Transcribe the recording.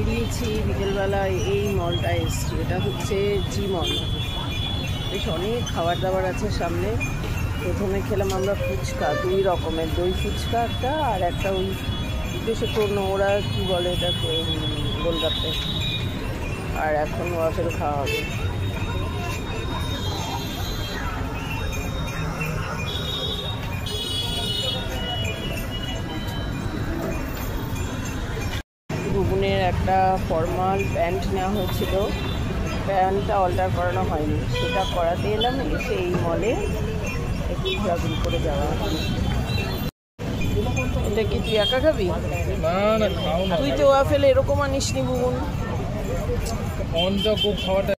বেরিয়েছি বিকেলবেলায় এই মলটায় এসেছি। এটা হচ্ছে জি মল। বেশ অনেক খাবার দাবার আছে সামনে। প্রথমে খেলাম আমরা ফুচকা, 2 রকমের, দই ফুচকা একটা, আর একটা ওই বেশ একটু ওরা কী বলে এটাকে, গোলগাপ্পে। আর এখন ওয়াফেল খাওয়া হবে। বুবুনের একটা ফর্মাল প্যান্ট নেওয়া হয়েছিল, প্যান্টটা অল্টার করানো হয়নি, সেটা করাতে এলাম। এসে এই মলে একটু ঘোরাঘুরি করে যাওয়া। এটা কি তুই একা খাবি? না, খাও না। তুই তো ওয়াফেল এরকম আনিসনি বুবুন। খুব খাওয়াটা